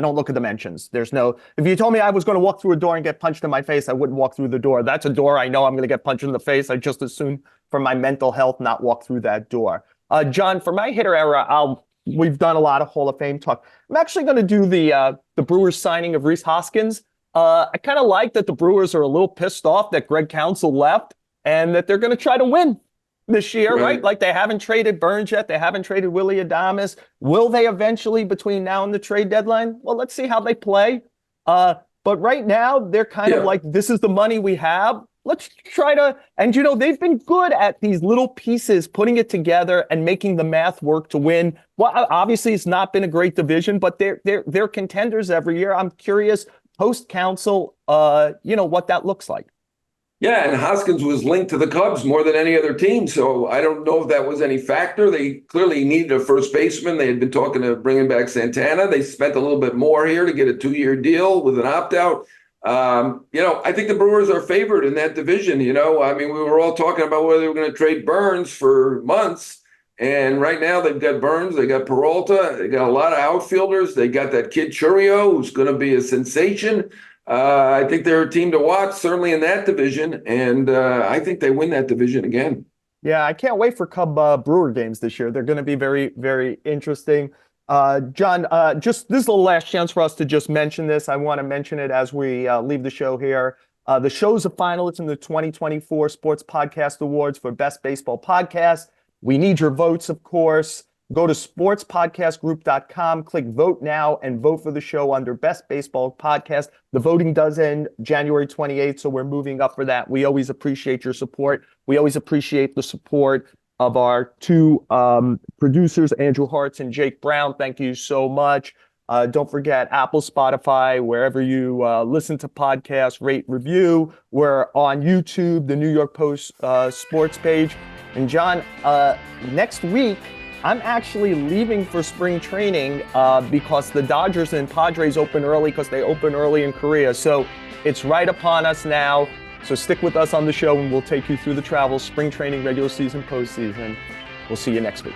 don't look at dimensions. If you told me I was going to walk through a door and get punched in my face, I wouldn't walk through the door. That's a door I know I'm going to get punched in the face. I just as soon, for my mental health, not walk through that door. John, for my hitter error, we've done a lot of Hall of Fame talk. I'm actually going to do the Brewers signing of Rhys Hoskins. I kind of like that the Brewers are a little pissed off that Greg Counsell left and that they're going to try to win this year, right? Like they haven't traded Burns yet. They haven't traded Willy Adames. Will they eventually between now and the trade deadline? Well, let's see how they play. But right now, they're kind of like, this is the money we have. Let's try to, and you know, they've been good at these little pieces, putting it together and making the math work to win. Well, obviously it's not been a great division, but they're contenders every year. I'm curious, post Counsell, what that looks like. Yeah, and Hoskins was linked to the Cubs more than any other team, so I don't know if that was any factor. They clearly needed a first baseman. They had been talking to bringing back Santana. They spent a little bit more here to get a 2-year deal with an opt-out. I think the Brewers are favored in that division. We were all talking about whether they were going to trade Burns for months. And right now they've got Burns, they got Peralta, they got a lot of outfielders. They got that kid Churio, who's going to be a sensation. I think they're a team to watch, certainly in that division, and I think they win that division again. Yeah, I can't wait for Cub Brewer games this year. They're going to be very, very interesting. John, just this is the last chance for us to just mention this. I want to mention it as we leave the show here. The show's a finalist in the 2024 Sports Podcast Awards for Best Baseball Podcast. We need your votes, of course. Go to sportspodcastgroup.com, click vote now, and vote for the show under Best Baseball Podcast. The voting does end January 28th, so we're moving up for that. We always appreciate your support. We always appreciate the support of our two producers, Andrew Hartz and Jake Brown. Thank you so much. Don't forget Apple, Spotify, wherever you listen to podcasts, rate, review. We're on YouTube, the New York Post sports page. And John, next week, I'm actually leaving for spring training because the Dodgers and Padres open early because they open early in Korea. So it's right upon us now. So stick with us on the show and we'll take you through the travel, spring training, regular season, postseason. We'll see you next week.